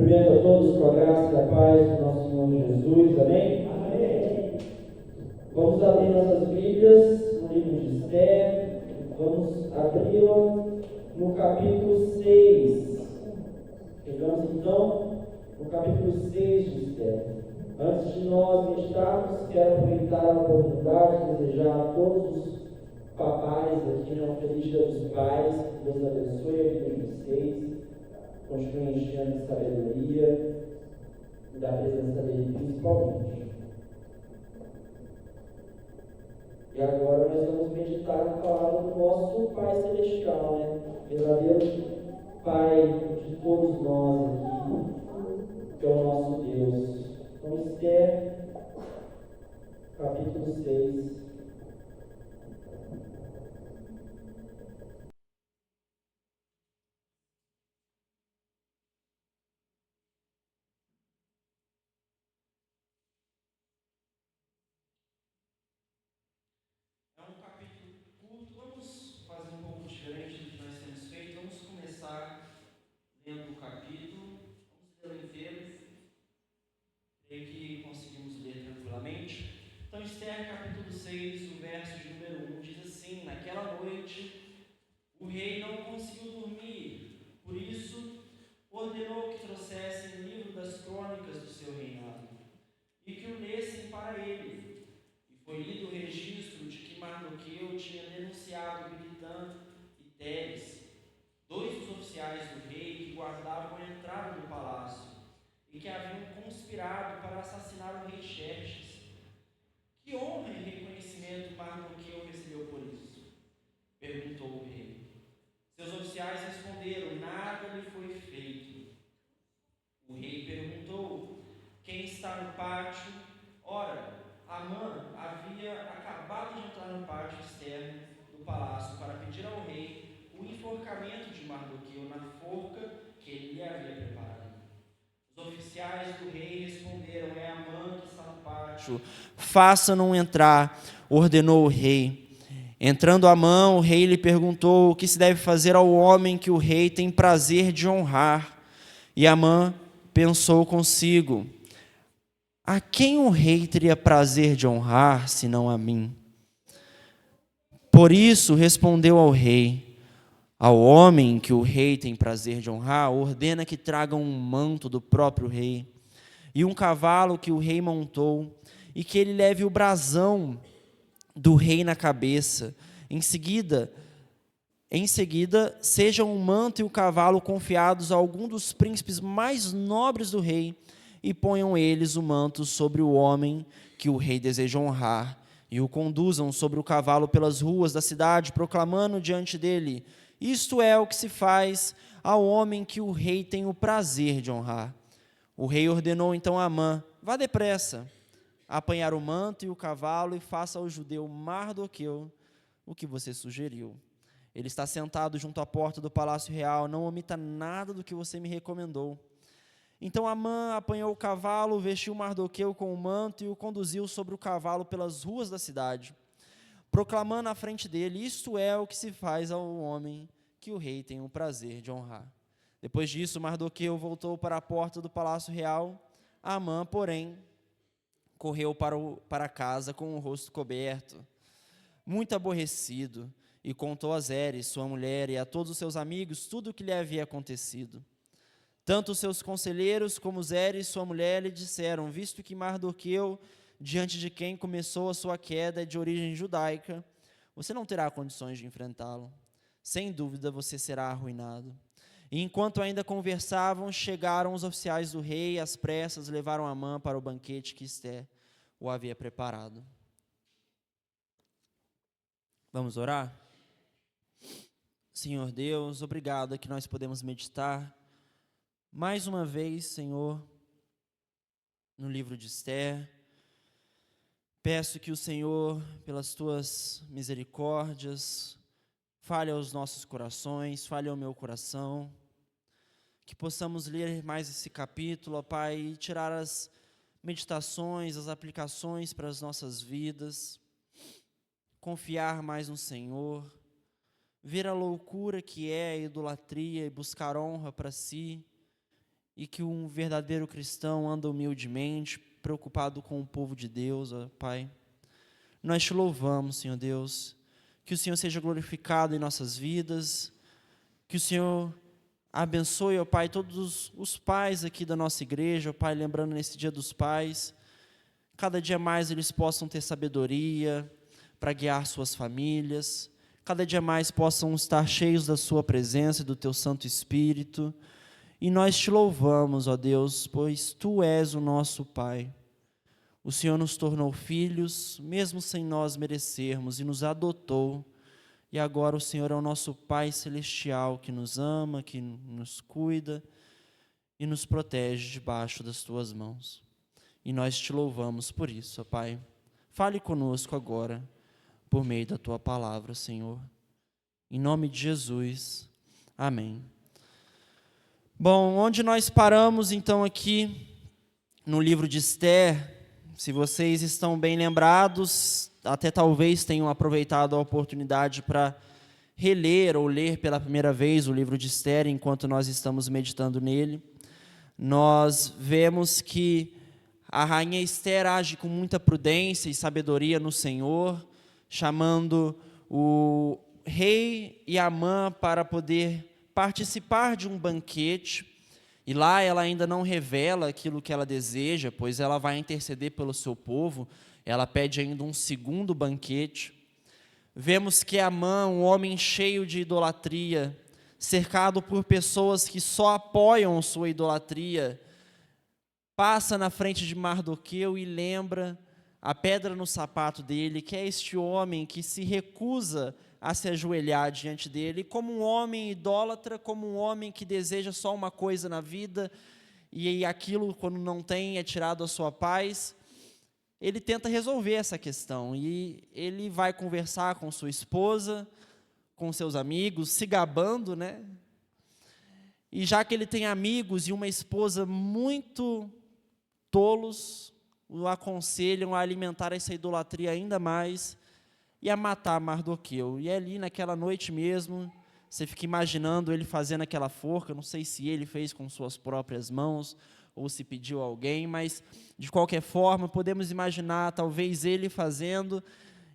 Cumprimento a todos com a graça e a paz do nosso Senhor Jesus, amém? Amém. Vamos abrir nossas Bíblias no livro de Esther, vamos abri-la no capítulo 6. Chegamos então no capítulo 6 de Esther. Antes de nós meditarmos, quero aproveitar a oportunidade de desejar a todos os papais aqui, um feliz Dia dos Pais, que Deus abençoe a vida de vocês. Continue enchendo de sabedoria e da presença dele principalmente. E agora nós vamos meditar na palavra do nosso Pai Celestial, né? Verdadeiro Pai de todos nós aqui, que é o nosso Deus. Então, Esther, capítulo 6. Lendo o capítulo, vamos ler o inteiro, creio que conseguimos ler tranquilamente. Então, Esther, capítulo 6, o verso de número 1, diz assim: naquela noite, o rei não conseguiu dormir, por isso, ordenou que trouxessem o livro das crônicas do seu reinado, e que o lessem para ele. E foi lido o registro de que Mardoqueu tinha denunciado Bigtã e Teres, dois dos oficiais do rei que guardavam a entrada do palácio e que haviam conspirado para assassinar o rei Xerxes. Que honra e reconhecimento Mardoqueu recebeu por isso? Perguntou o rei. Seus oficiais responderam: nada lhe foi feito. O rei perguntou: quem está no pátio? Ora, Amã havia acabado de entrar no pátio externo do palácio para pedir ao rei o enforcamento de Mardoqueu na forca que ele lhe havia preparado. Os oficiais do rei responderam: é Amã que está no pátio. Faça-no entrar, ordenou o rei. Entrando Amã, o rei lhe perguntou o que se deve fazer ao homem que o rei tem prazer de honrar. E Amã pensou consigo: a quem o rei teria prazer de honrar, senão a mim? Por isso respondeu ao rei: ao homem que o rei tem prazer de honrar, ordena que tragam um manto do próprio rei, e um cavalo que o rei montou, e que ele leve o brasão do rei na cabeça. Em seguida, sejam o manto e o cavalo confiados a algum dos príncipes mais nobres do rei, e ponham eles o manto sobre o homem que o rei deseja honrar, e o conduzam sobre o cavalo pelas ruas da cidade, proclamando diante dele: isto é o que se faz ao homem que o rei tem o prazer de honrar. O rei ordenou então a Amã: vá depressa, apanhar o manto e o cavalo, e faça ao judeu Mardoqueu o que você sugeriu. Ele está sentado junto à porta do palácio real, não omita nada do que você me recomendou. Então Amã apanhou o cavalo, vestiu Mardoqueu com o manto e o conduziu sobre o cavalo pelas ruas da cidade, proclamando à frente dele: isto é o que se faz ao homem que o rei tem o prazer de honrar. Depois disso, Mardoqueu voltou para a porta do palácio real. Amã, porém, correu para casa com o rosto coberto, muito aborrecido, e contou a Zeres, sua mulher, e a todos os seus amigos tudo o que lhe havia acontecido. Tanto os seus conselheiros como Zeres, sua mulher, lhe disseram: visto que Mardoqueu, diante de quem começou a sua queda, é de origem judaica, você não terá condições de enfrentá-lo. Sem dúvida você será arruinado. E enquanto ainda conversavam, chegaram os oficiais do rei e às pressas levaram Amã para o banquete que Esther o havia preparado. Vamos orar? Senhor Deus, obrigado que nós podemos meditar mais uma vez, Senhor, no livro de Esther. Peço que o Senhor, pelas tuas misericórdias, fale aos nossos corações, fale ao meu coração, que possamos ler mais esse capítulo, ó Pai, e tirar as meditações, as aplicações para as nossas vidas, confiar mais no Senhor, ver a loucura que é a idolatria e buscar honra para si, e que um verdadeiro cristão anda humildemente, preocupado com o povo de Deus, ó Pai. Nós te louvamos, Senhor Deus, que o Senhor seja glorificado em nossas vidas, que o Senhor abençoe, ó Pai, todos os pais aqui da nossa igreja, ó Pai, lembrando nesse Dia dos Pais, cada dia mais eles possam ter sabedoria para guiar suas famílias, cada dia mais possam estar cheios da sua presença e do teu Santo Espírito, e nós te louvamos, ó Deus, pois Tu és o nosso Pai. O Senhor nos tornou filhos, mesmo sem nós merecermos, e nos adotou. E agora o Senhor é o nosso Pai Celestial, que nos ama, que nos cuida e nos protege debaixo das Tuas mãos. E nós te louvamos por isso, ó Pai. Fale conosco agora, por meio da Tua palavra, Senhor. Em nome de Jesus. Amém. Bom, onde nós paramos então aqui no livro de Esther, se vocês estão bem lembrados, até talvez tenham aproveitado a oportunidade para reler ou ler pela primeira vez o livro de Esther, enquanto nós estamos meditando nele, nós vemos que a rainha Esther age com muita prudência e sabedoria no Senhor, chamando o rei e Amã para poder participar de um banquete, e lá ela ainda não revela aquilo que ela deseja, pois ela vai interceder pelo seu povo, ela pede ainda um segundo banquete. Vemos que Amã, um homem cheio de idolatria, cercado por pessoas que só apoiam sua idolatria, passa na frente de Mardoqueu e lembra a pedra no sapato dele, que é este homem que se recusa a se ajoelhar diante dele, como um homem idólatra, como um homem que deseja só uma coisa na vida, e aquilo, quando não tem, é tirado a sua paz. Ele tenta resolver essa questão, e ele vai conversar com sua esposa, com seus amigos, se gabando, né? E já que ele tem amigos e uma esposa muito tolos, o aconselham a alimentar essa idolatria ainda mais, e a matar Mardoqueu. E ali naquela noite mesmo, você fica imaginando ele fazendo aquela forca, não sei se ele fez com suas próprias mãos, ou se pediu a alguém, mas de qualquer forma, podemos imaginar talvez ele fazendo,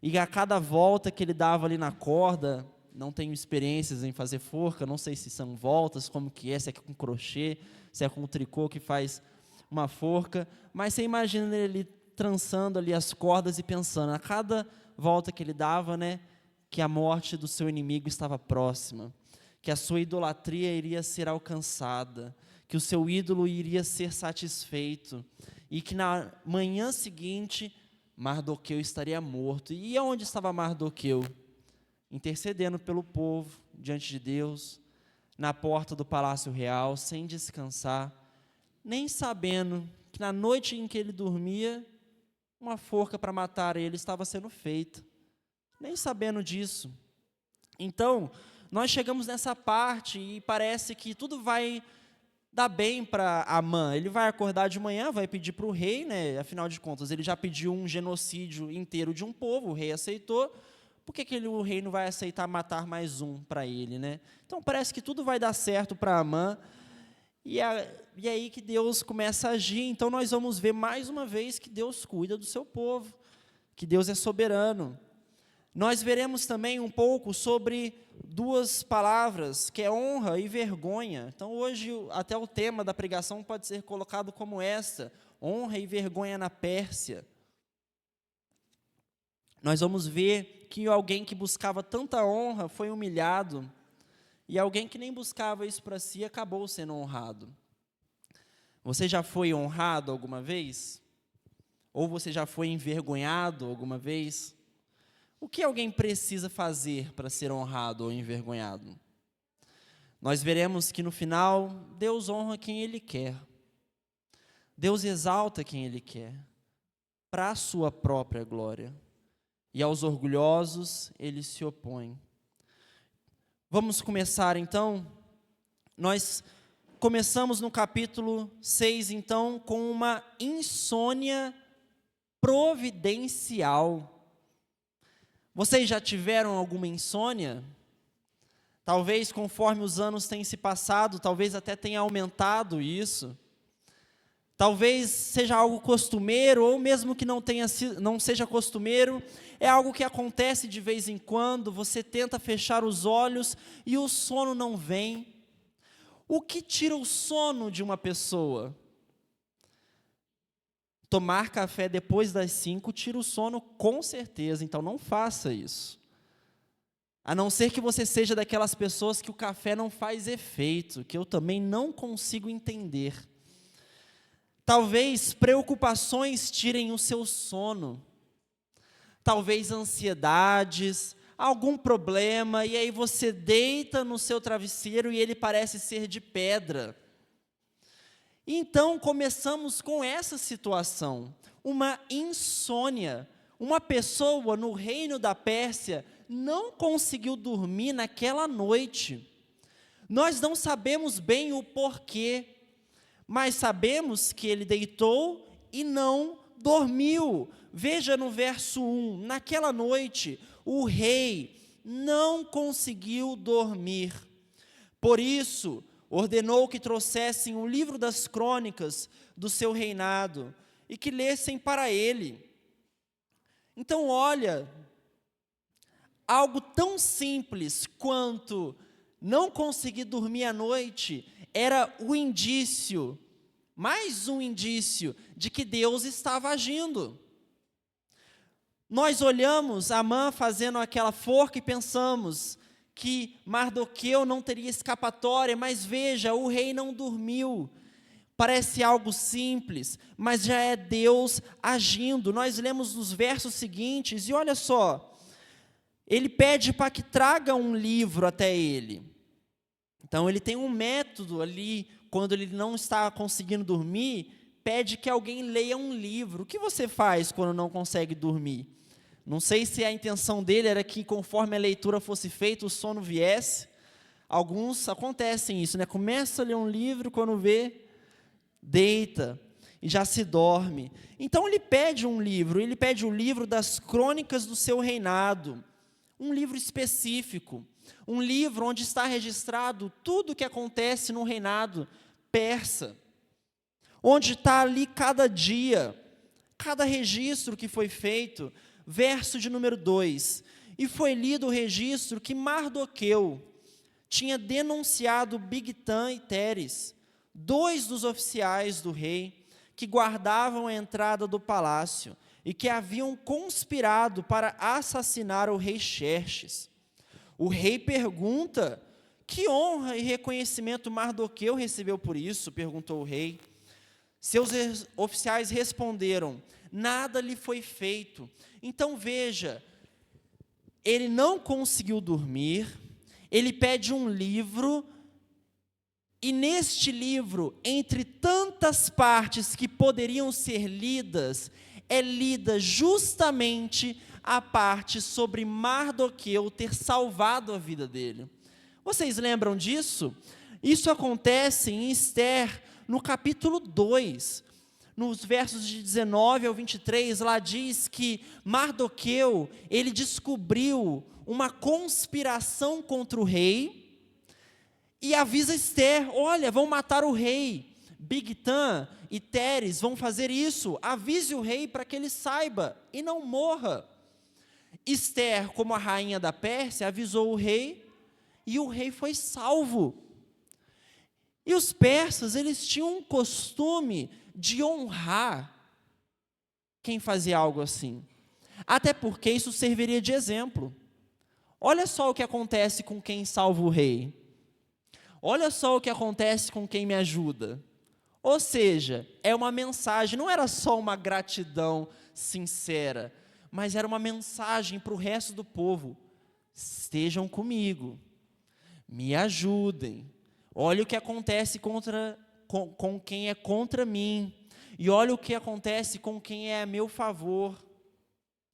e a cada volta que ele dava ali na corda, não tenho experiências em fazer forca, não sei se são voltas, como que é, se é com crochê, se é com tricô que faz uma forca, mas você imagina ele trançando ali as cordas e pensando, a cada volta que ele dava, né, que a morte do seu inimigo estava próxima, que a sua idolatria iria ser alcançada, que o seu ídolo iria ser satisfeito, e que na manhã seguinte, Mardoqueu estaria morto. E onde estava Mardoqueu? Intercedendo pelo povo, diante de Deus, na porta do palácio real, sem descansar, nem sabendo que na noite em que ele dormia, uma forca para matar ele estava sendo feita, nem sabendo disso. Então, nós chegamos nessa parte e parece que tudo vai dar bem para Amã. Ele vai acordar de manhã, vai pedir para o rei, né? Afinal de contas, ele já pediu um genocídio inteiro de um povo, o rei aceitou, por que o rei não vai aceitar matar mais um para ele, né? Então, parece que tudo vai dar certo para Amã, e aí que Deus começa a agir. Então nós vamos ver mais uma vez que Deus cuida do seu povo, que Deus é soberano. Nós veremos também um pouco sobre duas palavras, que é honra e vergonha. Então hoje até o tema da pregação pode ser colocado como esta: honra e vergonha na Pérsia. Nós vamos ver que alguém que buscava tanta honra foi humilhado, e alguém que nem buscava isso para si acabou sendo honrado. Você já foi honrado alguma vez? Ou você já foi envergonhado alguma vez? O que alguém precisa fazer para ser honrado ou envergonhado? Nós veremos que no final, Deus honra quem Ele quer. Deus exalta quem Ele quer, para a sua própria glória. E aos orgulhosos, Ele se opõe. Vamos começar então. Nós começamos no capítulo 6, então, com uma insônia providencial. Vocês já tiveram alguma insônia? Talvez conforme os anos têm se passado, talvez até tenha aumentado isso. Talvez seja algo costumeiro, ou mesmo que não seja costumeiro, é algo que acontece de vez em quando, você tenta fechar os olhos e o sono não vem. O que tira o sono de uma pessoa? Tomar café depois das 5 tira o sono com certeza, então não faça isso. A não ser que você seja daquelas pessoas que o café não faz efeito, que eu também não consigo entender. Talvez preocupações tirem o seu sono. Talvez ansiedades, algum problema, e aí você deita no seu travesseiro e ele parece ser de pedra. Então começamos com essa situação, uma insônia. Uma pessoa no reino da Pérsia não conseguiu dormir naquela noite. Nós não sabemos bem o porquê, mas sabemos que ele deitou e não dormiu. Veja no verso 1, naquela noite, o rei não conseguiu dormir. Por isso, ordenou que trouxessem o livro das crônicas do seu reinado e que lessem para ele. Então, olha, algo tão simples quanto não conseguir dormir à noite era o indício, mais um indício, de que Deus estava agindo. Nós olhamos Amã fazendo aquela forca e pensamos que Mardoqueu não teria escapatória, mas veja, o rei não dormiu. Parece algo simples, mas já é Deus agindo. Nós lemos nos versos seguintes, e olha só, ele pede para que traga um livro até ele. Então, ele tem um método ali, quando ele não está conseguindo dormir, pede que alguém leia um livro. O que você faz quando não consegue dormir? Não sei se a intenção dele era que, conforme a leitura fosse feita, o sono viesse. Alguns acontecem isso, né? Começa a ler um livro, quando vê, deita e já se dorme. Então, ele pede um livro, ele pede o livro das crônicas do seu reinado. Um livro específico, um livro onde está registrado tudo o que acontece no reinado persa, onde está ali cada dia, cada registro que foi feito. Verso de número 2, e foi lido o registro que Mardoqueu tinha denunciado Bigtã e Teres, 2 dos oficiais do rei, que guardavam a entrada do palácio, e que haviam conspirado para assassinar o rei Xerxes. O rei pergunta, que honra e reconhecimento Mardoqueu recebeu por isso? Perguntou o rei. Seus oficiais responderam, nada lhe foi feito. Então veja, ele não conseguiu dormir, ele pede um livro, e neste livro, entre tantas partes que poderiam ser lidas, é lida justamente a parte sobre Mardoqueu ter salvado a vida dele. Vocês lembram disso? Isso acontece em Esther, no capítulo 2, nos versos de 19 ao 23, lá diz que Mardoqueu, ele descobriu uma conspiração contra o rei, e avisa Esther, olha, vão matar o rei, Bigtã e Teres vão fazer isso, avise o rei para que ele saiba, e não morra. Esther, como a rainha da Pérsia, avisou o rei, e o rei foi salvo. E os persas, eles tinham um costume de honrar quem fazia algo assim. Até porque isso serviria de exemplo. Olha só o que acontece com quem salva o rei. Olha só o que acontece com quem me ajuda. Ou seja, é uma mensagem, não era só uma gratidão sincera, mas era uma mensagem para o resto do povo. Estejam comigo, me ajudem. Olha o que acontece com quem é contra mim, e olha o que acontece com quem é a meu favor.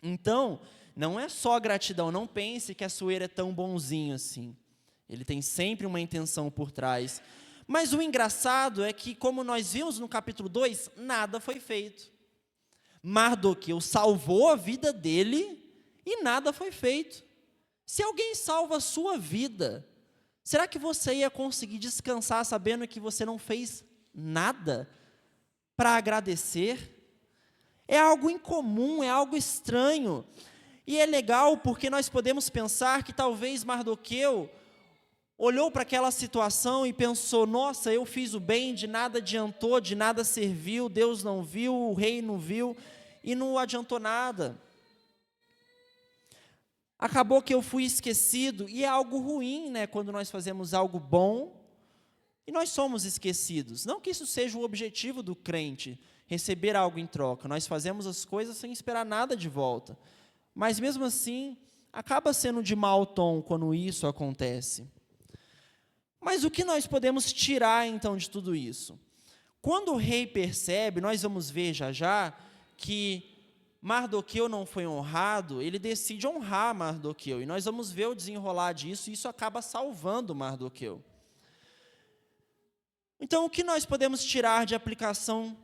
Então, não é só gratidão, não pense que a Açoeira é tão bonzinho assim. Ele tem sempre uma intenção por trás. Mas o engraçado é que, como nós vimos no capítulo 2, nada foi feito. Mardoqueu salvou a vida dele e nada foi feito. Se alguém salva a sua vida, Será que você ia conseguir descansar sabendo que você não fez nada para agradecer? É algo incomum, é algo estranho. E é legal porque nós podemos pensar que talvez Mardoqueu olhou para aquela situação e pensou: nossa, eu fiz o bem, de nada adiantou, de nada serviu, Deus não viu, o rei não viu, e não adiantou nada. Acabou que eu fui esquecido, e é algo ruim, né, quando nós fazemos algo bom, e nós somos esquecidos. Não que isso seja o objetivo do crente, receber algo em troca. Nós fazemos as coisas sem esperar nada de volta. Mas mesmo assim, acaba sendo de mau tom quando isso acontece. Mas o que nós podemos tirar então de tudo isso? Quando o rei percebe, nós vamos ver já já, que Mardoqueu não foi honrado, ele decide honrar Mardoqueu. E nós vamos ver o desenrolar disso, e isso acaba salvando Mardoqueu. Então, o que nós podemos tirar de aplicação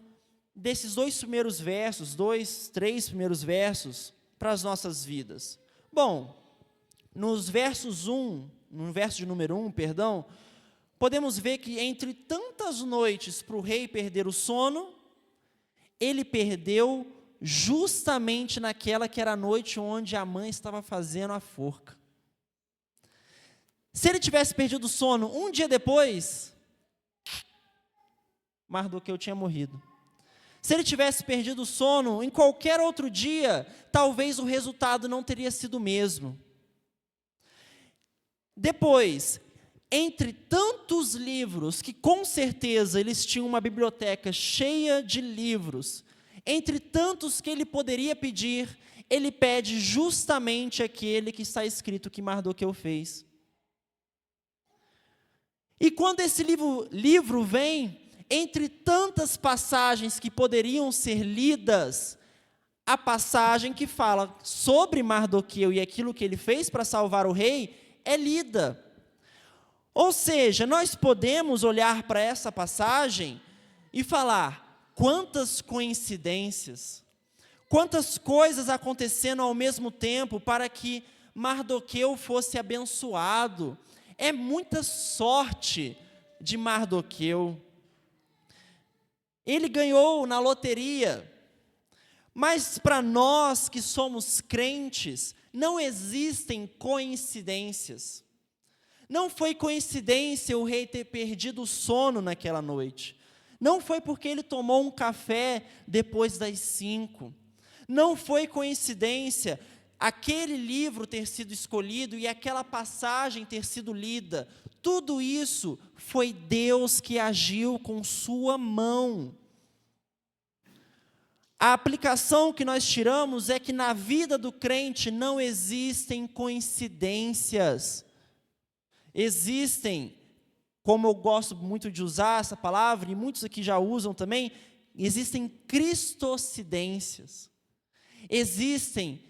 desses dois primeiros versos, três primeiros versos, para as nossas vidas? Bom, no verso de número 1, podemos ver que entre tantas noites para o rei perder o sono, ele perdeu justamente naquela que era a noite onde a mãe estava fazendo a forca. Se ele tivesse perdido o sono um dia depois, Mardoqueu tinha morrido. Se ele tivesse perdido o sono em qualquer outro dia, talvez o resultado não teria sido o mesmo. Depois, entre tantos livros, que com certeza eles tinham uma biblioteca cheia de livros, entre tantos que ele poderia pedir, ele pede justamente aquele que está escrito que Mardoqueu fez. E quando esse livro vem, entre tantas passagens que poderiam ser lidas, a passagem que fala sobre Mardoqueu e aquilo que ele fez para salvar o rei, é lida. Ou seja, nós podemos olhar para essa passagem e falar: quantas coincidências, quantas coisas acontecendo ao mesmo tempo para que Mardoqueu fosse abençoado. É muita sorte de Mardoqueu. Ele ganhou na loteria, mas para nós que somos crentes, não existem coincidências. Não foi coincidência o rei ter perdido o sono naquela noite. Não foi porque ele tomou um café depois das 5. Não foi coincidência aquele livro ter sido escolhido e aquela passagem ter sido lida. Tudo isso foi Deus que agiu com sua mão. A aplicação que nós tiramos é que na vida do crente não existem coincidências. Existem, como eu gosto muito de usar essa palavra, e muitos aqui já usam também, existem cristocidências. Existem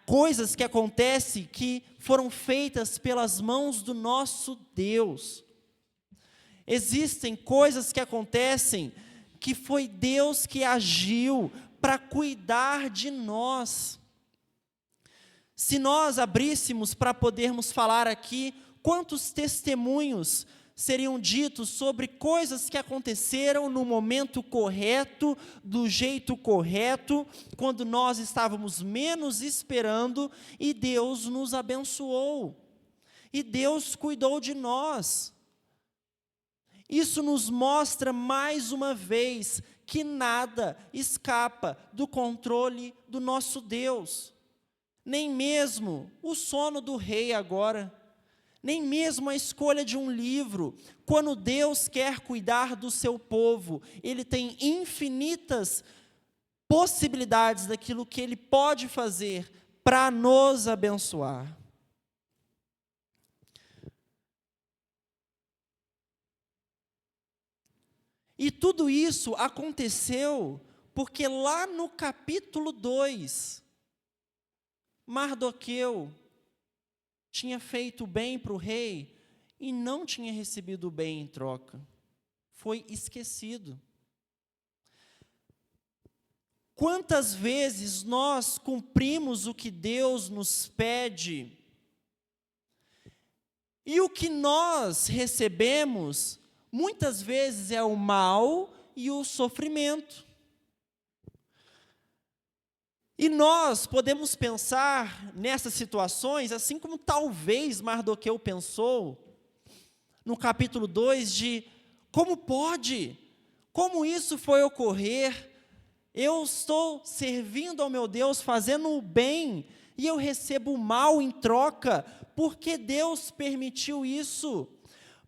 coisas que acontecem que foram feitas pelas mãos do nosso Deus. Existem coisas que acontecem que foi Deus que agiu para cuidar de nós. Se nós abríssemos para podermos falar aqui, quantos testemunhos seriam ditos sobre coisas que aconteceram no momento correto, do jeito correto, quando nós estávamos menos esperando, e Deus nos abençoou, e Deus cuidou de nós. Isso nos mostra mais uma vez que nada escapa do controle do nosso Deus. Nem mesmo o sono do rei agora, nem mesmo a escolha de um livro. Quando Deus quer cuidar do seu povo, Ele tem infinitas possibilidades daquilo que Ele pode fazer para nos abençoar. E tudo isso aconteceu porque lá no capítulo 2, Mardoqueu tinha feito bem para o rei e não tinha recebido o bem em troca. Foi esquecido. Quantas vezes nós cumprimos o que Deus nos pede E o que nós recebemos, muitas vezes, é o mal e o sofrimento. E nós podemos pensar nessas situações, assim como talvez Mardoqueu pensou, no capítulo 2, de como pode, como isso foi ocorrer, eu estou servindo ao meu Deus, fazendo o bem, e eu recebo o mal em troca, por que Deus permitiu isso?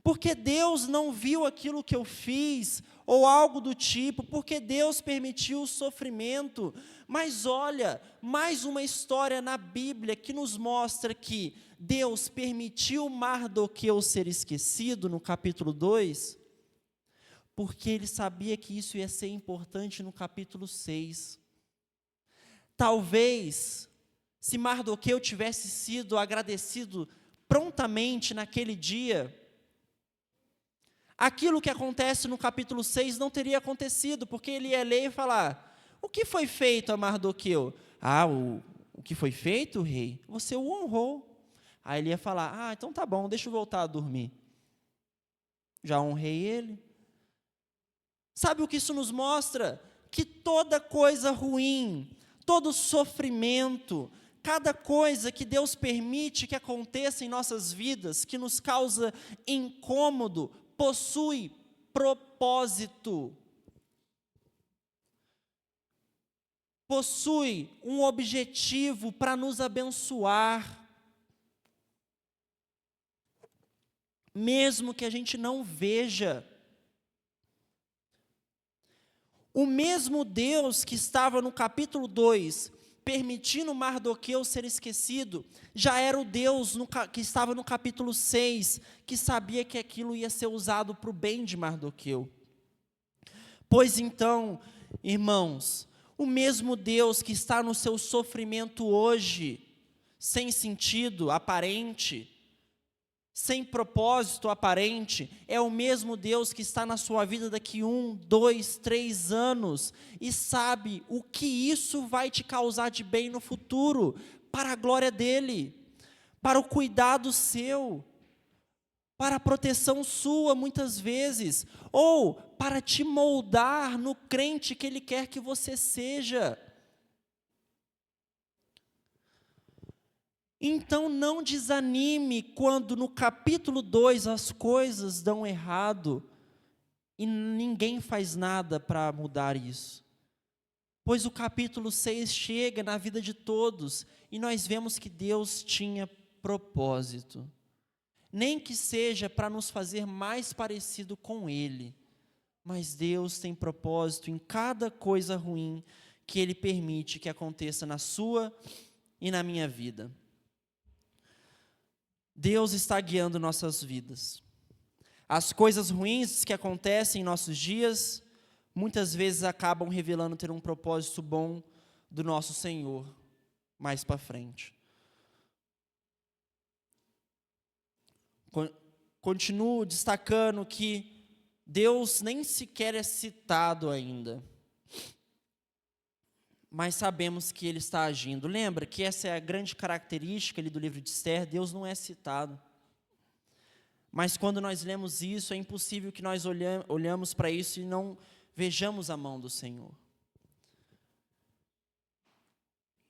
Porque Deus não viu aquilo que eu fiz, ou algo do tipo, porque Deus permitiu o sofrimento. Mas olha, mais uma história na Bíblia que nos mostra que Deus permitiu Mardoqueu ser esquecido, no capítulo 2, porque ele sabia que isso ia ser importante no capítulo 6. Talvez, se Mardoqueu tivesse sido agradecido prontamente naquele dia, aquilo que acontece no capítulo 6 não teria acontecido, porque ele ia ler e falar: o que foi feito a Mardoqueu? O que foi feito, rei? Você o honrou. Aí ele ia falar: então tá bom, deixa eu voltar a dormir. Já honrei ele. Sabe o que isso nos mostra? Que toda coisa ruim, todo sofrimento, cada coisa que Deus permite que aconteça em nossas vidas, que nos causa incômodo, possui propósito. Possui um objetivo para nos abençoar. Mesmo que a gente não veja. O mesmo Deus que estava no capítulo 2, permitindo Mardoqueu ser esquecido, já era o Deus que estava no capítulo 6, que sabia que aquilo ia ser usado para o bem de Mardoqueu. Pois então, irmãos, o mesmo Deus que está no seu sofrimento hoje, sem sentido aparente, sem propósito aparente, é o mesmo Deus que está na sua vida daqui 1, 2, 3 anos, e sabe o que isso vai te causar de bem no futuro, para a glória dEle, para o cuidado seu, para a proteção sua muitas vezes, ou para te moldar no crente que Ele quer que você seja. Então não desanime quando no capítulo 2 as coisas dão errado e ninguém faz nada para mudar isso. Pois o capítulo 6 chega na vida de todos e nós vemos que Deus tinha propósito. Nem que seja para nos fazer mais parecido com Ele, mas Deus tem propósito em cada coisa ruim que Ele permite que aconteça na sua e na minha vida. Deus está guiando nossas vidas. As coisas ruins que acontecem em nossos dias, muitas vezes acabam revelando ter um propósito bom do nosso Senhor, mais para frente. Continuo destacando que Deus nem sequer é citado ainda, mas sabemos que Ele está agindo. Lembra que essa é a grande característica ali do livro de Esther, Deus não é citado. Mas quando nós lemos isso, é impossível que nós olhamos para isso e não vejamos a mão do Senhor.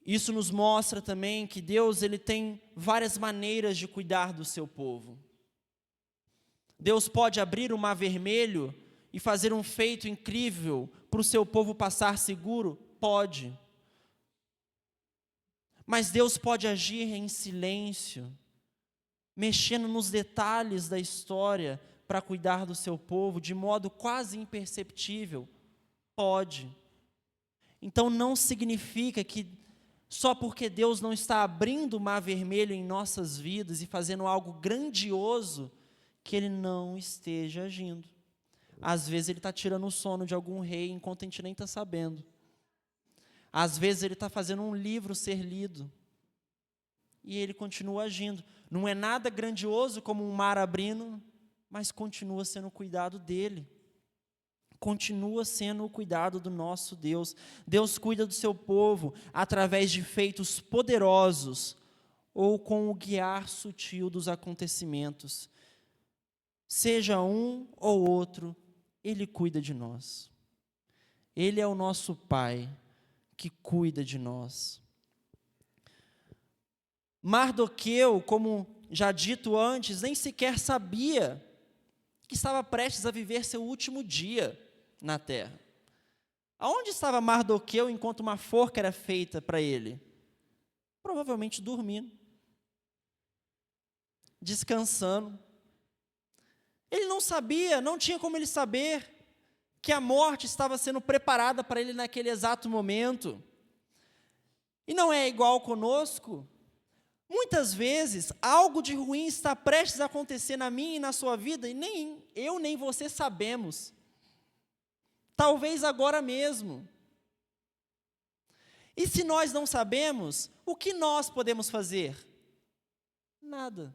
Isso nos mostra também que Deus ele tem várias maneiras de cuidar do seu povo. Deus pode abrir o mar vermelho e fazer um feito incrível para o seu povo passar seguro? Pode. Mas Deus pode agir em silêncio, mexendo nos detalhes da história para cuidar do seu povo de modo quase imperceptível? Pode. Então não significa que só porque Deus não está abrindo o mar vermelho em nossas vidas e fazendo algo grandioso, que Ele não esteja agindo. Às vezes Ele está tirando o sono de algum rei enquanto a gente nem está sabendo. Às vezes Ele está fazendo um livro ser lido. E Ele continua agindo. Não é nada grandioso como um mar abrindo, mas continua sendo o cuidado dEle. Continua sendo o cuidado do nosso Deus. Deus cuida do seu povo através de feitos poderosos ou com o guiar sutil dos acontecimentos. Seja um ou outro, Ele cuida de nós. Ele é o nosso Pai que cuida de nós. Mardoqueu, como já dito antes, nem sequer sabia que estava prestes a viver seu último dia na terra. Aonde estava Mardoqueu enquanto uma forca era feita para ele? Provavelmente dormindo, descansando. Ele não sabia, não tinha como ele saber que a morte estava sendo preparada para ele naquele exato momento. E não é igual conosco. Muitas vezes, algo de ruim está prestes a acontecer na minha e na sua vida, e nem eu nem você sabemos. Talvez agora mesmo. E se nós não sabemos, o que nós podemos fazer? Nada.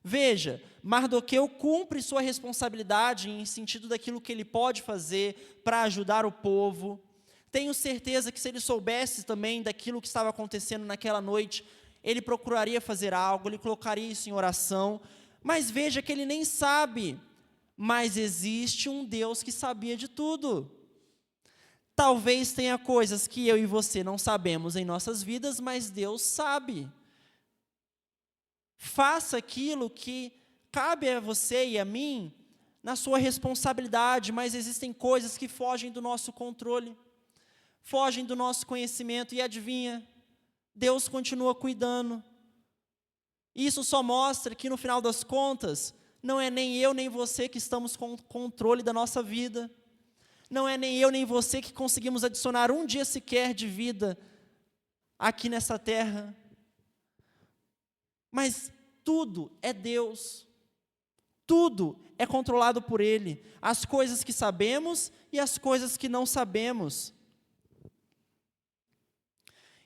Veja, Mardoqueu cumpre sua responsabilidade em sentido daquilo que ele pode fazer para ajudar o povo. Tenho certeza que se ele soubesse também daquilo que estava acontecendo naquela noite, ele procuraria fazer algo, ele colocaria isso em oração. Mas veja que ele nem sabe, mas existe um Deus que sabia de tudo. Talvez tenha coisas que eu e você não sabemos em nossas vidas, mas Deus sabe. Faça aquilo que cabe a você e a mim na sua responsabilidade, mas existem coisas que fogem do nosso controle, fogem do nosso conhecimento, e adivinha, Deus continua cuidando. Isso só mostra que no final das contas, não é nem eu nem você que estamos com o controle da nossa vida, não é nem eu nem você que conseguimos adicionar um dia sequer de vida aqui nessa terra, mas tudo é Deus, tudo é controlado por Ele, as coisas que sabemos e as coisas que não sabemos.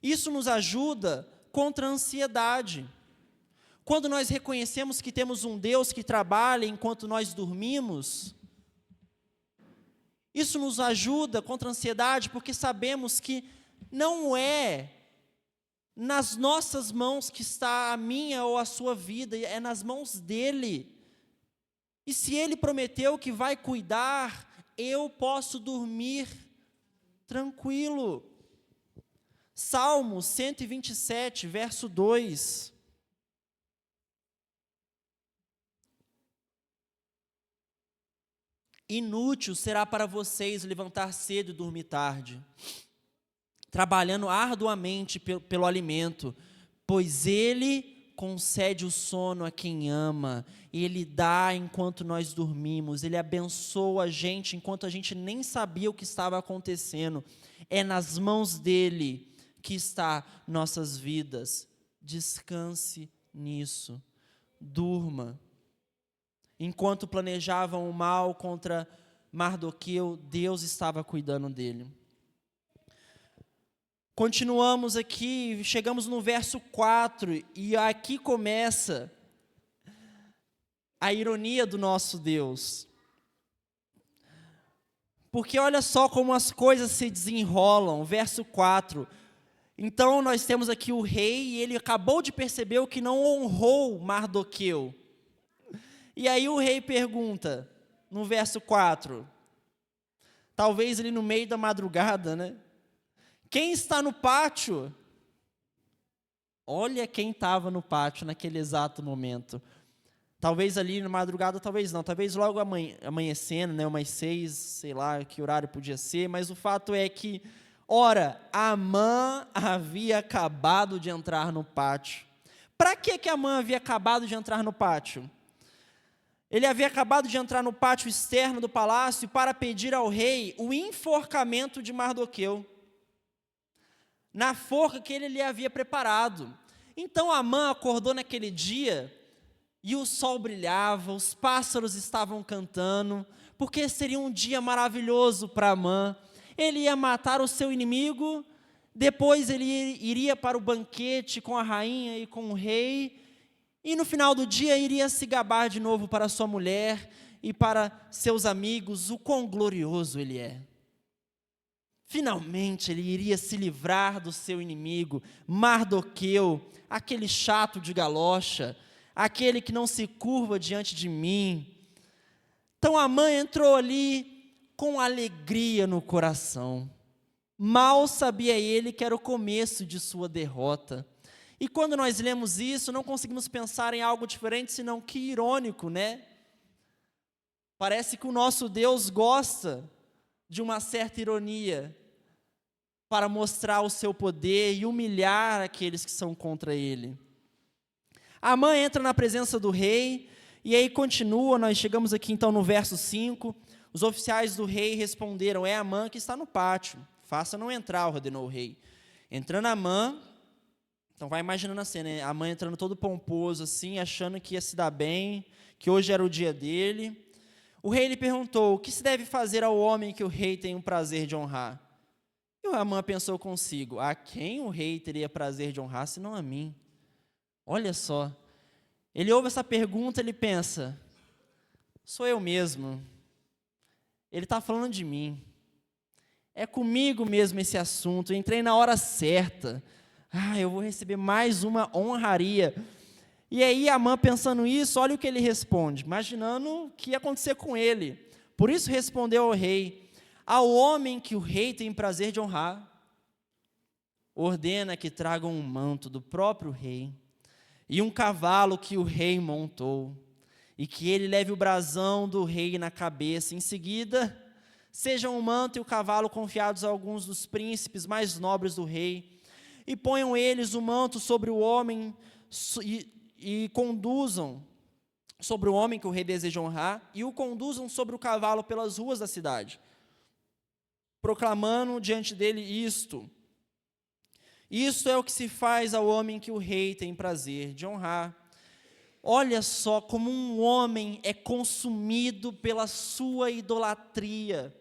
Isso nos ajuda contra a ansiedade. Quando nós reconhecemos que temos um Deus que trabalha enquanto nós dormimos, isso nos ajuda contra a ansiedade, porque sabemos que não é nas nossas mãos que está a minha ou a sua vida, é nas mãos dEle. E se Ele prometeu que vai cuidar, eu posso dormir tranquilo. Salmo 127, verso 2. Inútil será para vocês levantar cedo e dormir tarde, trabalhando arduamente pelo alimento, pois Ele concede o sono a quem ama, Ele dá enquanto nós dormimos, Ele abençoa a gente enquanto a gente nem sabia o que estava acontecendo. É nas mãos dEle que está nossas vidas. Descanse nisso, durma. Enquanto planejavam o mal contra Mardoqueu, Deus estava cuidando dele. Continuamos aqui, chegamos no verso 4, e aqui começa a ironia do nosso Deus. Porque olha só como as coisas se desenrolam, verso 4. Então nós temos aqui o rei, e ele acabou de perceber o que não honrou Mardoqueu. E aí o rei pergunta, no verso 4, talvez ele no meio da madrugada, né? Quem está no pátio? Olha quem estava no pátio naquele exato momento. Talvez ali na madrugada, talvez não. Talvez logo amanhecendo, né, umas 6, sei lá que horário podia ser. Mas o fato é que, ora, Amã havia acabado de entrar no pátio. Para que Amã havia acabado de entrar no pátio? Ele havia acabado de entrar no pátio externo do palácio para pedir ao rei o enforcamento de Mardoqueu, na forca que ele lhe havia preparado. Então Amã acordou naquele dia, e o sol brilhava, os pássaros estavam cantando, porque seria um dia maravilhoso para Amã. Ele ia matar o seu inimigo, depois ele iria para o banquete com a rainha e com o rei, e no final do dia iria se gabar de novo para sua mulher e para seus amigos, o quão glorioso ele é. Finalmente ele iria se livrar do seu inimigo, Mardoqueu, aquele chato de galocha, aquele que não se curva diante de mim. Então Amã entrou ali com alegria no coração. Mal sabia ele que era o começo de sua derrota. E quando nós lemos isso, não conseguimos pensar em algo diferente, senão que irônico, né? Parece que o nosso Deus gosta de uma certa ironia para mostrar o seu poder e humilhar aqueles que são contra ele. Amã entra na presença do rei, e aí continua, nós chegamos aqui então no verso 5, os oficiais do rei responderam, é Amã que está no pátio, faça não entrar, ordenou o rei. Entrando Amã, então vai imaginando a cena, né? Amã entrando todo pomposo assim, achando que ia se dar bem, que hoje era o dia dele. O rei lhe perguntou, o que se deve fazer ao homem que o rei tem o prazer de honrar? E o Amã pensou consigo, a quem o rei teria prazer de honrar, senão a mim? Olha só, ele ouve essa pergunta, ele pensa, sou eu mesmo, ele está falando de mim, é comigo mesmo esse assunto, eu entrei na hora certa, eu vou receber mais uma honraria. E aí Amã pensando isso, olha o que ele responde, imaginando o que ia acontecer com ele. Por isso respondeu ao rei, ao homem que o rei tem prazer de honrar, ordena que tragam um manto do próprio rei, e um cavalo que o rei montou, e que ele leve o brasão do rei na cabeça. Em seguida, sejam o manto e o cavalo confiados a alguns dos príncipes mais nobres do rei, e ponham eles o manto sobre o homem, e conduzam sobre o homem que o rei deseja honrar, e o conduzam sobre o cavalo pelas ruas da cidade, proclamando diante dele isto é o que se faz ao homem que o rei tem prazer de honrar. Olha só como um homem é consumido pela sua idolatria.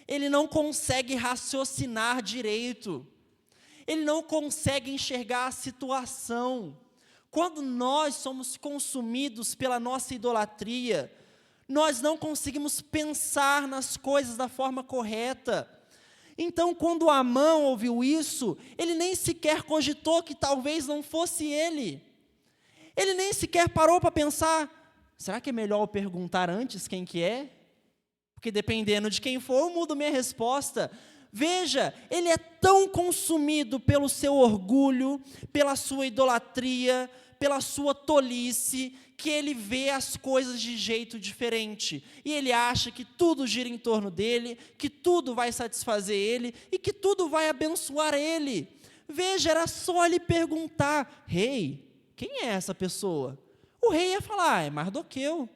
Ele não consegue raciocinar direito. Ele não consegue enxergar a situação. Quando nós somos consumidos pela nossa idolatria, nós não conseguimos pensar nas coisas da forma correta. Então, quando Amã ouviu isso, ele nem sequer cogitou que talvez não fosse ele. Ele nem sequer parou para pensar, será que é melhor eu perguntar antes quem que é? Porque dependendo de quem for, eu mudo minha resposta. Veja, ele é tão consumido pelo seu orgulho, pela sua idolatria, pela sua tolice, que ele vê as coisas de jeito diferente, e ele acha que tudo gira em torno dele, que tudo vai satisfazer ele, e que tudo vai abençoar ele. Veja, era só ele perguntar, rei, quem é essa pessoa? O rei ia falar, é Mardoqueu.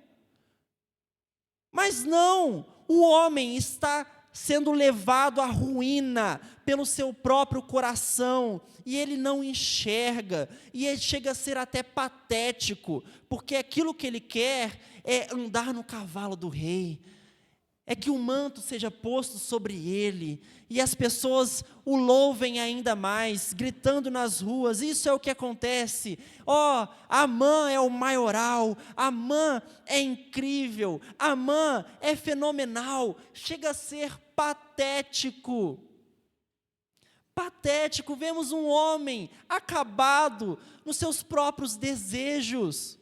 Mas não, o homem está sendo levado à ruína pelo seu próprio coração, e ele não enxerga, e ele chega a ser até patético, porque aquilo que ele quer é andar no cavalo do rei, é que o manto seja posto sobre ele, e as pessoas o louvem ainda mais, gritando nas ruas. Isso é o que acontece. Amã é o maioral, Amã é incrível, Amã é fenomenal, chega a ser patético. Patético, vemos um homem acabado nos seus próprios desejos,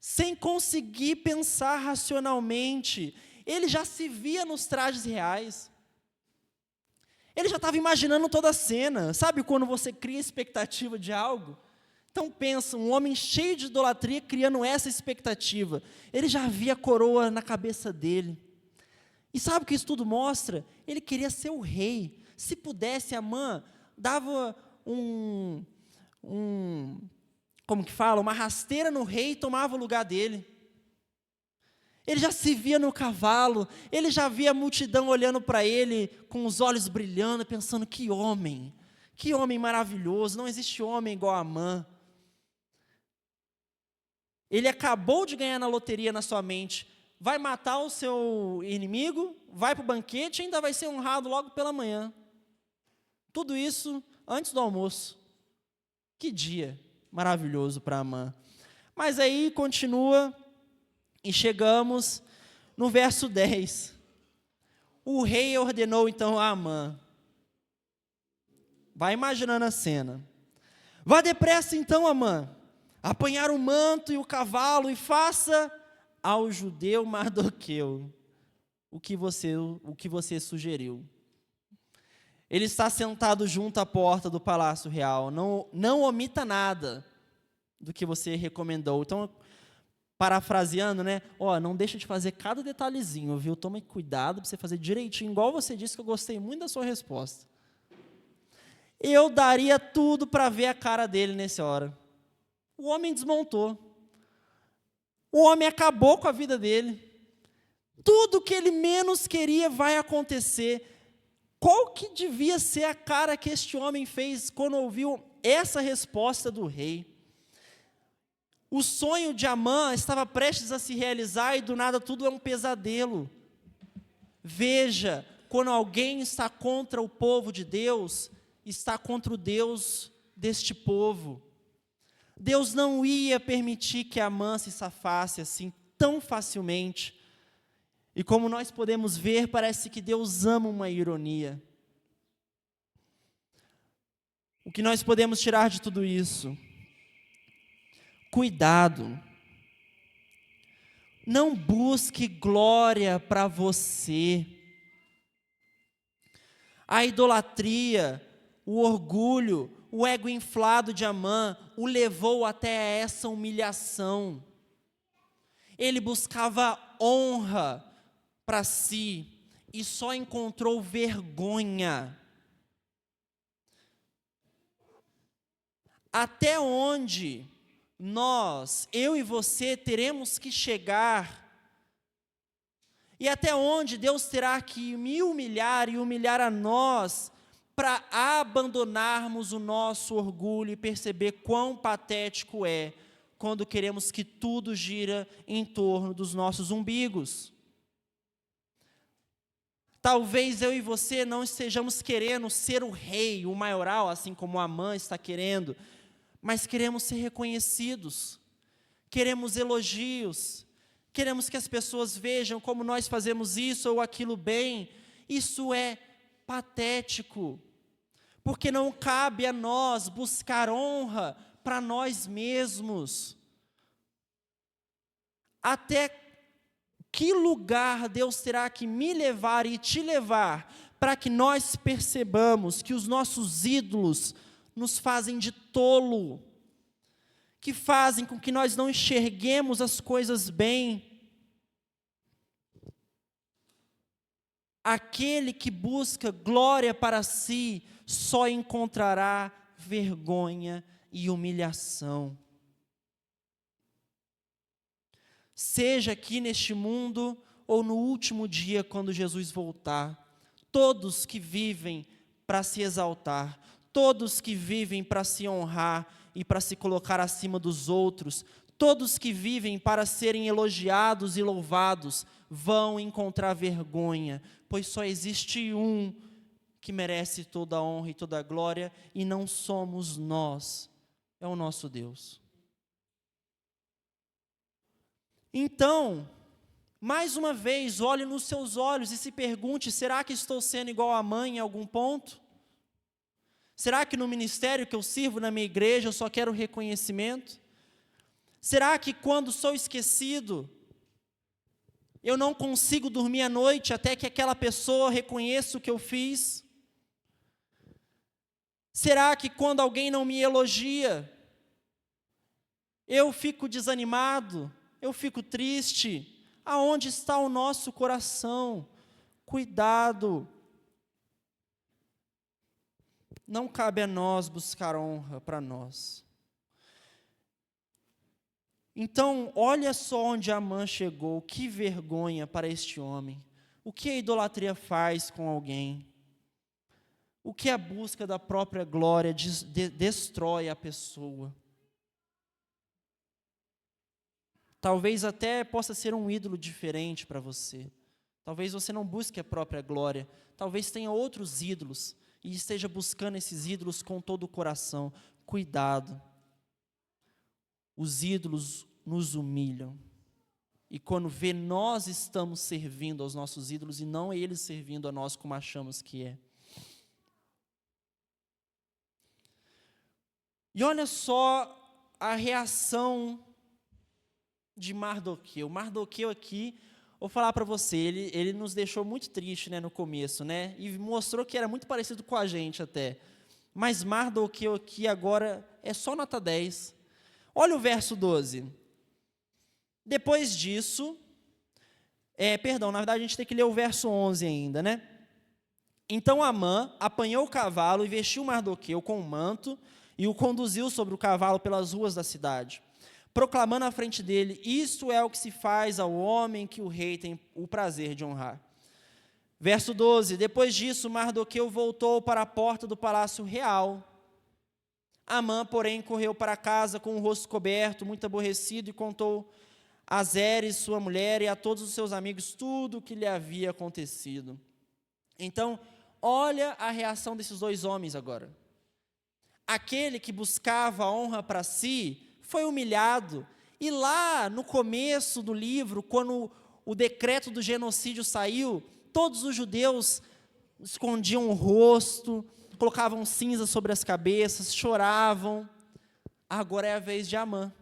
sem conseguir pensar racionalmente. Ele já se via nos trajes reais, ele já estava imaginando toda a cena. Sabe quando você cria expectativa de algo? Então pensa, um homem cheio de idolatria criando essa expectativa. Ele já via a coroa na cabeça dele. E sabe o que isso tudo mostra? Ele queria ser o rei. Se pudesse, Amã dava uma rasteira no rei e tomava o lugar dele. Ele já se via no cavalo, ele já via a multidão olhando para ele com os olhos brilhando, pensando, que homem maravilhoso, não existe homem igual a Amã. Ele acabou de ganhar na loteria na sua mente, vai matar o seu inimigo, vai para o banquete e ainda vai ser honrado logo pela manhã. Tudo isso antes do almoço. Que dia maravilhoso para Amã. Mas aí continua e chegamos no verso 10. O rei ordenou então a Amã. Vai imaginando a cena. Vá depressa então, Amã, apanhar o manto e o cavalo e faça ao judeu Mardoqueu o que você sugeriu. Ele está sentado junto à porta do palácio real. Não omita nada do que você recomendou. Então, parafraseando, né? Não deixa de fazer cada detalhezinho, viu? Tome cuidado para você fazer direitinho, igual você disse, que eu gostei muito da sua resposta. Eu daria tudo para ver a cara dele nessa hora. O homem desmontou. O homem acabou com a vida dele. Tudo que ele menos queria vai acontecer. Qual que devia ser a cara que este homem fez quando ouviu essa resposta do rei? O sonho de Amã estava prestes a se realizar e do nada tudo é um pesadelo. Veja, quando alguém está contra o povo de Deus, está contra o Deus deste povo. Deus não ia permitir que Amã se safasse assim tão facilmente. E como nós podemos ver, parece que Deus ama uma ironia. O que nós podemos tirar de tudo isso? Cuidado. Não busque glória para você. A idolatria, o orgulho, o ego inflado de Amã o levou até essa humilhação. Ele buscava honra para si e só encontrou vergonha. Até onde eu e você, teremos que chegar? E até onde Deus terá que me humilhar e humilhar a nós para abandonarmos o nosso orgulho e perceber quão patético é quando queremos que tudo gira em torno dos nossos umbigos? Talvez eu e você não estejamos querendo ser o rei, o maioral, assim como Amã está querendo, mas queremos ser reconhecidos, queremos elogios, queremos que as pessoas vejam como nós fazemos isso ou aquilo bem. Isso é patético, porque não cabe a nós buscar honra para nós mesmos. Até que lugar Deus terá que me levar e te levar para que nós percebamos que os nossos ídolos nos fazem de tolo, que fazem com que nós não enxerguemos as coisas bem? Aquele que busca glória para si só encontrará vergonha e humilhação. Seja aqui neste mundo ou no último dia, quando Jesus voltar, todos que vivem para se exaltar, todos que vivem para se honrar e para se colocar acima dos outros, todos que vivem para serem elogiados e louvados, vão encontrar vergonha, pois só existe um que merece toda a honra e toda a glória, e não somos nós, é o nosso Deus. Então, mais uma vez, olhe nos seus olhos e se pergunte: será que estou sendo igual a Amã em algum ponto? Será que no ministério que eu sirvo na minha igreja eu só quero reconhecimento? Será que quando sou esquecido, eu não consigo dormir à noite até que aquela pessoa reconheça o que eu fiz? Será que quando alguém não me elogia, eu fico desanimado? Eu fico triste? Aonde está o nosso coração? Cuidado. Não cabe a nós buscar honra para nós. Então, olha só onde Amã chegou. Que vergonha para este homem. O que a idolatria faz com alguém? O que a busca da própria glória destrói a pessoa? Talvez até possa ser um ídolo diferente para você. Talvez você não busque a própria glória. Talvez tenha outros ídolos e esteja buscando esses ídolos com todo o coração. Cuidado. Os ídolos nos humilham. e quando vê nós estamos servindo aos nossos ídolos e não eles servindo a nós como achamos que é. E olha só a reação de Mardoqueu. Mardoqueu aqui, vou falar para você, ele nos deixou muito triste, né, no começo, né, e mostrou que era muito parecido com a gente até. Mas Mardoqueu aqui agora é só nota 10. Olha o verso 12. Depois disso, na verdade a gente tem que ler o verso 11 ainda, né? Então Amã apanhou o cavalo e vestiu Mardoqueu com um manto e o conduziu sobre o cavalo pelas ruas da cidade, proclamando à frente dele: isto é o que se faz ao homem que o rei tem o prazer de honrar. Verso 12, depois disso Mardoqueu voltou para a porta do palácio real. Amã, porém, correu para casa com o rosto coberto, muito aborrecido, e contou a Zeres, sua mulher, e a todos os seus amigos tudo o que lhe havia acontecido. Então, olha a reação desses dois homens agora. Aquele que buscava a honra para si foi humilhado. E lá no começo do livro, quando o decreto do genocídio saiu, todos os judeus escondiam o rosto, colocavam cinza sobre as cabeças, choravam. Agora é a vez de Amã.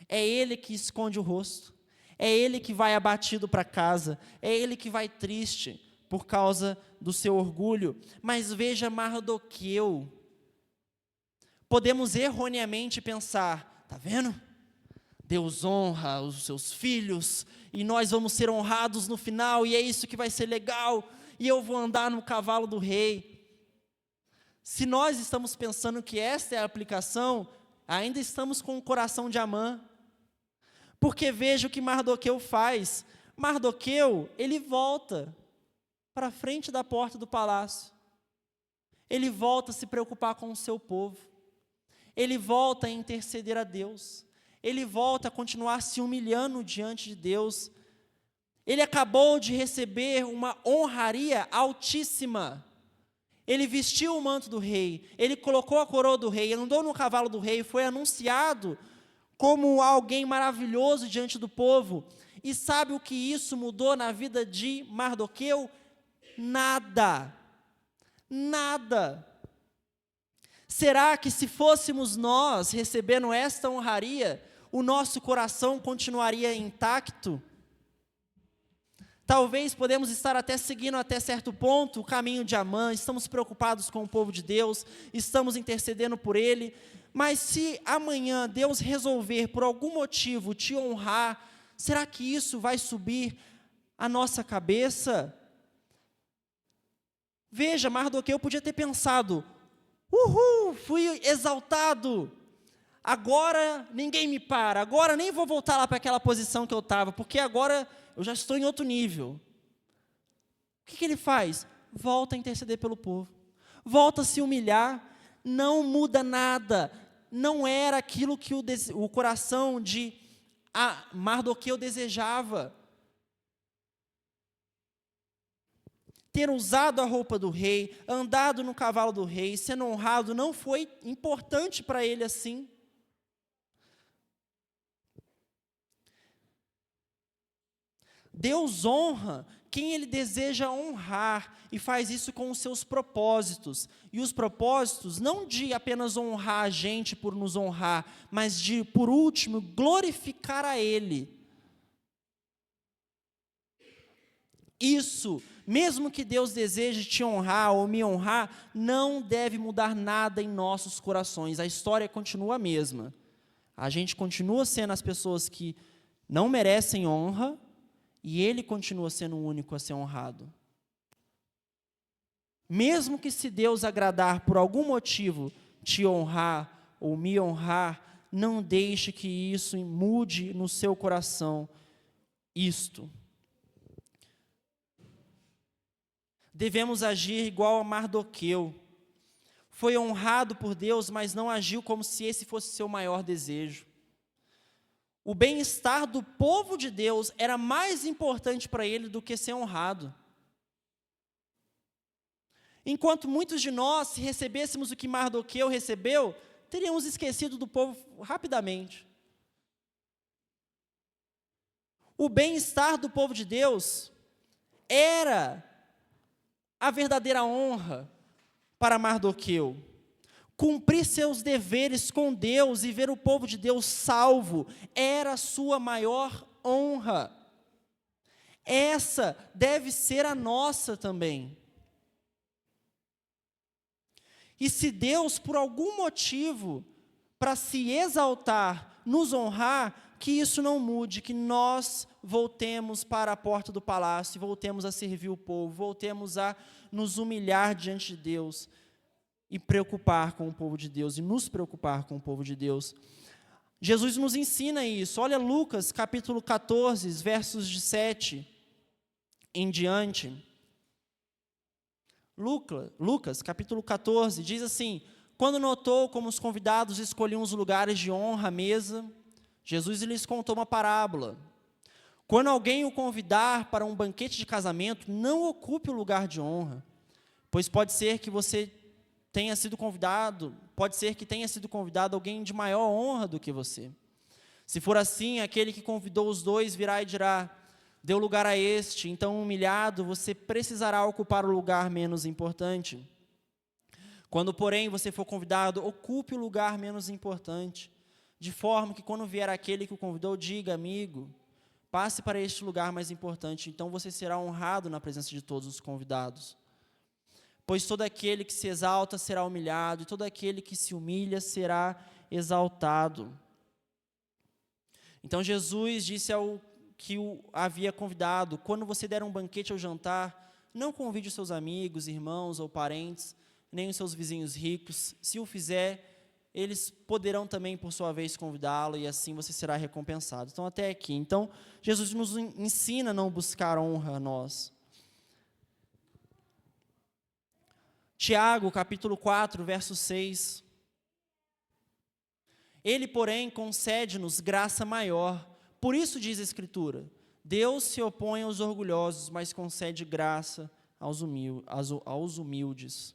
É ele que esconde o rosto. É ele que vai abatido para casa. É ele que vai triste por causa do seu orgulho. Mas veja Mardoqueu. Podemos erroneamente pensar, está vendo? Deus honra os seus filhos, e nós vamos ser honrados no final, e é isso que vai ser legal, e eu vou andar no cavalo do rei. Se nós estamos pensando que esta é a aplicação, ainda estamos com o coração de Amã. Porque veja o que Mardoqueu faz. Mardoqueu, ele volta para a frente da porta do palácio. Ele volta a se preocupar com o seu povo. Ele volta a interceder a Deus. Ele volta a continuar se humilhando diante de Deus. Ele acabou de receber uma honraria altíssima. Ele vestiu o manto do rei, ele colocou a coroa do rei, ele andou no cavalo do rei, foi anunciado como alguém maravilhoso diante do povo. E sabe o que isso mudou na vida de Mardoqueu? Nada. Nada. Será que se fôssemos nós recebendo esta honraria, o nosso coração continuaria intacto? Talvez podemos estar até seguindo até certo ponto o caminho de Amã, estamos preocupados com o povo de Deus, estamos intercedendo por ele, mas se amanhã Deus resolver por algum motivo te honrar, será que isso vai subir a nossa cabeça? Veja, Mardoqueu podia ter pensado: uhul, fui exaltado, agora ninguém me para, agora nem vou voltar lá para aquela posição que eu estava, porque agora eu já estou em outro nível. O que ele faz? Volta a interceder pelo povo, volta a se humilhar, não muda nada, não era aquilo que o coração de Mardoqueu desejava. Ter usado a roupa do rei, andado no cavalo do rei, sendo honrado, não foi importante para ele assim. Deus honra quem Ele deseja honrar, e faz isso com os seus propósitos. E os propósitos não de apenas honrar a gente por nos honrar, mas de, por último, glorificar a Ele. Isso, mesmo que Deus deseje te honrar ou me honrar, não deve mudar nada em nossos corações. A história continua a mesma. A gente continua sendo as pessoas que não merecem honra, e Ele continua sendo o único a ser honrado. Mesmo que se Deus agradar por algum motivo te honrar ou me honrar, não deixe que isso mude no seu coração isto. Devemos agir igual a Mardoqueu. Foi honrado por Deus, mas não agiu como se esse fosse seu maior desejo. O bem-estar do povo de Deus era mais importante para ele do que ser honrado. Enquanto muitos de nós, se recebêssemos o que Mardoqueu recebeu, teríamos esquecido do povo rapidamente. O bem-estar do povo de Deus era a verdadeira honra para Mardoqueu. Cumprir seus deveres com Deus e ver o povo de Deus salvo era a sua maior honra. Essa deve ser a nossa também. E se Deus, por algum motivo, para se exaltar, nos honrar, que isso não mude, que nós voltemos para a porta do palácio, voltemos a servir o povo, voltemos a nos humilhar diante de Deus e preocupar com o povo de Deus, e nos preocupar com o povo de Deus. Jesus nos ensina isso. Olha Lucas, capítulo 14, versos de 7 em diante. Lucas, capítulo 14, diz assim: quando notou como os convidados escolhiam os lugares de honra à mesa, Jesus lhes contou uma parábola. Quando alguém o convidar para um banquete de casamento, não ocupe o lugar de honra, pois pode ser que tenha sido convidado alguém de maior honra do que você. Se for assim, aquele que convidou os dois virá e dirá: deu lugar a este, então humilhado, você precisará ocupar o lugar menos importante. Quando, porém, você for convidado, ocupe o lugar menos importante, de forma que quando vier aquele que o convidou, diga: amigo, passe para este lugar mais importante, então você será honrado na presença de todos os convidados. Pois todo aquele que se exalta será humilhado, e todo aquele que se humilha será exaltado. Então Jesus disse ao que o havia convidado: quando você der um banquete ou jantar, não convide os seus amigos, irmãos ou parentes, nem os seus vizinhos ricos. Se o fizer, eles poderão também, por sua vez, convidá-lo, e assim você será recompensado. Então, até aqui. Então, Jesus nos ensina a não buscar honra a nós. Tiago, capítulo 4, verso 6. Ele, porém, concede-nos graça maior. Por isso diz a Escritura: Deus se opõe aos orgulhosos, mas concede graça aos humildes.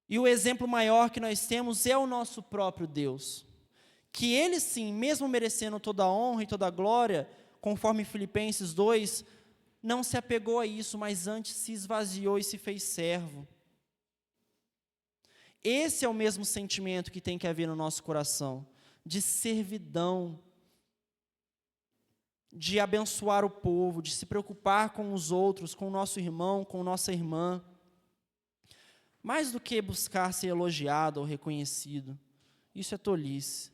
E o exemplo maior que nós temos é o nosso próprio Deus, que Ele sim, mesmo merecendo toda a honra e toda a glória, conforme Filipenses 2, não se apegou a isso, mas antes se esvaziou e se fez servo. Esse é o mesmo sentimento que tem que haver no nosso coração, de servidão, de abençoar o povo, de se preocupar com os outros, com o nosso irmão, com nossa irmã. Mais do que buscar ser elogiado ou reconhecido. Isso é tolice.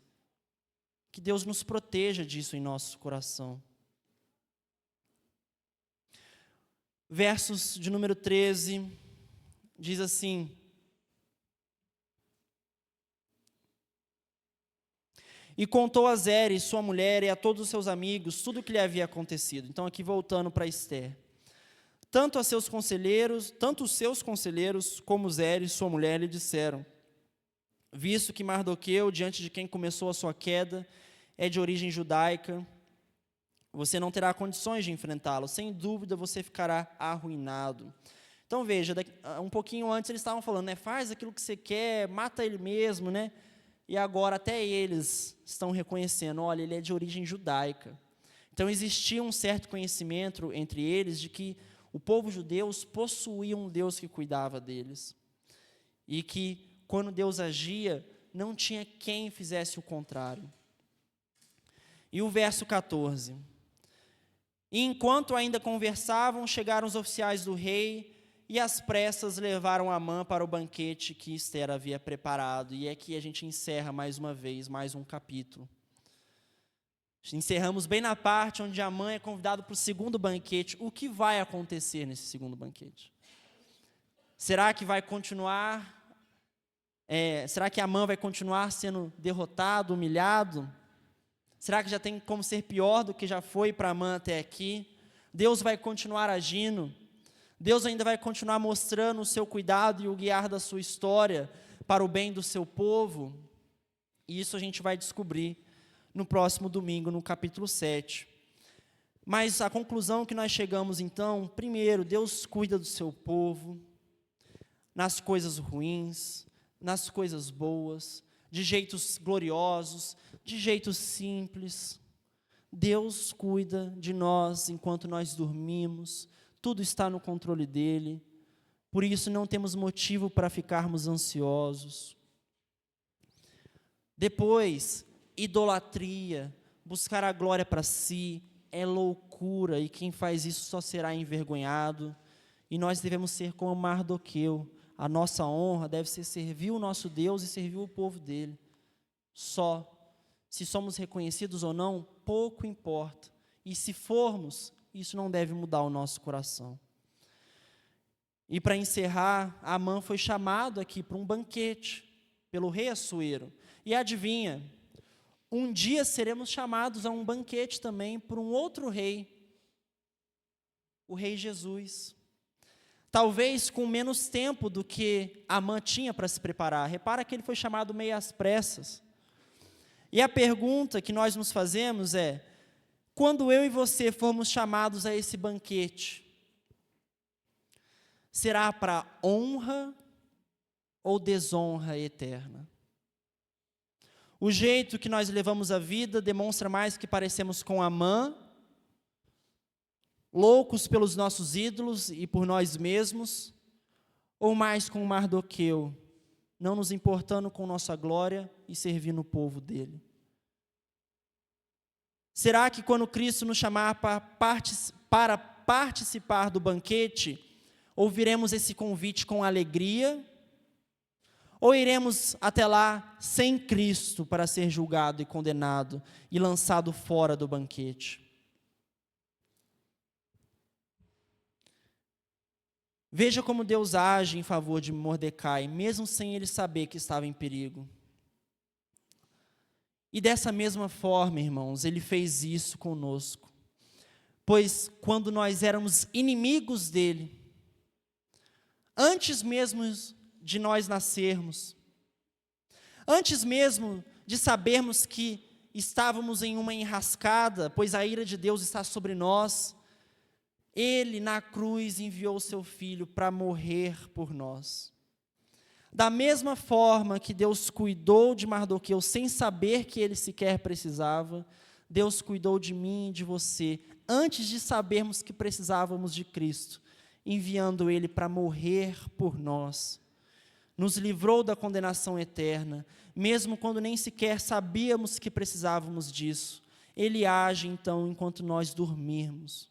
Que Deus nos proteja disso em nosso coração. Versos de número 13, diz assim: e contou a Zeres, sua mulher, e a todos os seus amigos tudo o que lhe havia acontecido. Então, aqui voltando para Esther. Tanto os seus conselheiros como Zeres, sua mulher, lhe disseram: visto que Mardoqueu, diante de quem começou a sua queda, é de origem judaica, você não terá condições de enfrentá-lo, sem dúvida você ficará arruinado. Então veja, um pouquinho antes eles estavam falando, né, faz aquilo que você quer, mata ele mesmo, né? E agora até eles estão reconhecendo, olha, ele é de origem judaica. Então existia um certo conhecimento entre eles de que o povo judeu possuía um Deus que cuidava deles. E que, quando Deus agia, não tinha quem fizesse o contrário. E o verso 14. E enquanto ainda conversavam, chegaram os oficiais do rei, e às pressas levaram Amã para o banquete que Esther havia preparado. E aqui a gente encerra mais uma vez, mais um capítulo. Encerramos bem na parte onde Amã é convidado para o segundo banquete. O que vai acontecer nesse segundo banquete? Será que vai continuar? Será que Amã vai continuar sendo derrotado, humilhado? Será que já tem como ser pior do que já foi para Amã até aqui? Deus vai continuar agindo? Deus ainda vai continuar mostrando o seu cuidado e o guiar da sua história para o bem do seu povo? E isso a gente vai descobrir no próximo domingo, no capítulo 7. Mas a conclusão que nós chegamos então, primeiro, Deus cuida do seu povo, nas coisas ruins, nas coisas boas, de jeitos gloriosos, de jeitos simples. Deus cuida de nós enquanto nós dormimos, tudo está no controle dele, por isso não temos motivo para ficarmos ansiosos. Depois, idolatria, buscar a glória para si, é loucura, e quem faz isso só será envergonhado, e nós devemos ser como Mardoqueu, a nossa honra deve ser servir o nosso Deus e servir o povo dele, só. Se somos reconhecidos ou não, pouco importa, e se formos, isso não deve mudar o nosso coração. E para encerrar, Amã foi chamado aqui para um banquete, pelo rei Assuero, e adivinha, um dia seremos chamados a um banquete também por um outro rei, o rei Jesus. Talvez com menos tempo do que Amã tinha para se preparar. Repara que ele foi chamado meio às pressas. E a pergunta que nós nos fazemos é, quando eu e você formos chamados a esse banquete, será para honra ou desonra eterna? O jeito que nós levamos a vida demonstra mais que parecemos com Amã, loucos pelos nossos ídolos e por nós mesmos, ou mais com Mardoqueu, não nos importando com nossa glória e servindo o povo dele. Será que quando Cristo nos chamar para participar do banquete, ouviremos esse convite com alegria, ou iremos até lá sem Cristo para ser julgado e condenado e lançado fora do banquete? Veja como Deus age em favor de Mordecai, mesmo sem ele saber que estava em perigo. E dessa mesma forma, irmãos, ele fez isso conosco. Pois quando nós éramos inimigos dele, antes mesmo de nós nascermos, antes mesmo de sabermos que estávamos em uma enrascada, pois a ira de Deus está sobre nós, ele na cruz enviou o seu Filho para morrer por nós. Da mesma forma que Deus cuidou de Mardoqueu sem saber que ele sequer precisava, Deus cuidou de mim e de você, antes de sabermos que precisávamos de Cristo, enviando ele para morrer por nós. Nos livrou da condenação eterna, mesmo quando nem sequer sabíamos que precisávamos disso. Ele age então enquanto nós dormirmos.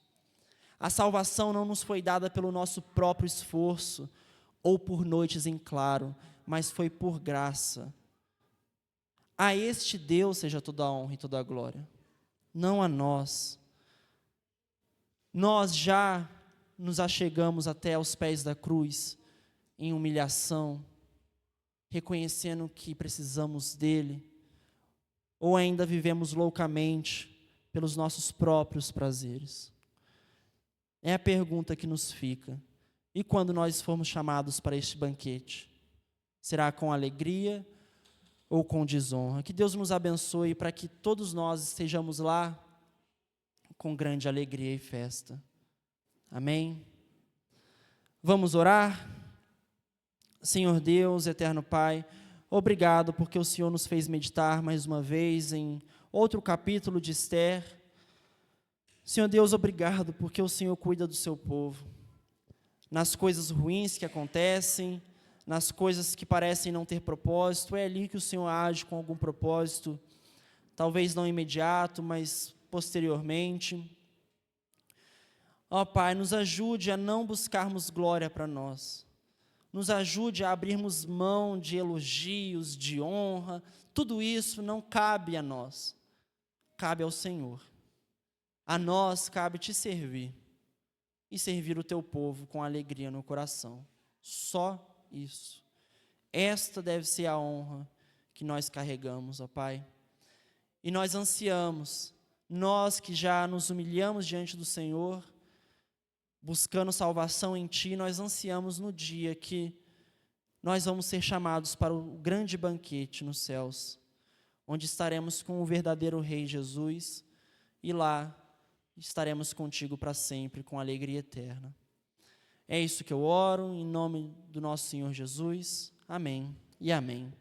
A salvação não nos foi dada pelo nosso próprio esforço, ou por noites em claro, mas foi por graça. A este Deus seja toda a honra e toda a glória, não a nós. Nós já nos achegamos até aos pés da cruz, em humilhação, reconhecendo que precisamos dele, ou ainda vivemos loucamente pelos nossos próprios prazeres? É a pergunta que nos fica. E quando nós formos chamados para este banquete? Será com alegria ou com desonra? Que Deus nos abençoe para que todos nós estejamos lá com grande alegria e festa. Amém? Vamos orar? Senhor Deus, eterno Pai, obrigado porque o Senhor nos fez meditar mais uma vez em outro capítulo de Esther. Senhor Deus, obrigado porque o Senhor cuida do seu povo. Nas coisas ruins que acontecem, nas coisas que parecem não ter propósito, é ali que o Senhor age com algum propósito, talvez não imediato, mas posteriormente. Ó Pai, nos ajude a não buscarmos glória para nós, nos ajude a abrirmos mão de elogios, de honra, tudo isso não cabe a nós, cabe ao Senhor. A nós cabe te servir e servir o teu povo com alegria no coração. Só isso. Esta deve ser a honra que nós carregamos, ó Pai. E nós ansiamos, nós que já nos humilhamos diante do Senhor, buscando salvação em Ti, nós ansiamos no dia que nós vamos ser chamados para o grande banquete nos céus, onde estaremos com o verdadeiro Rei Jesus, e lá estaremos contigo para sempre, com alegria eterna. É isso que eu oro, em nome do nosso Senhor Jesus. Amém e amém.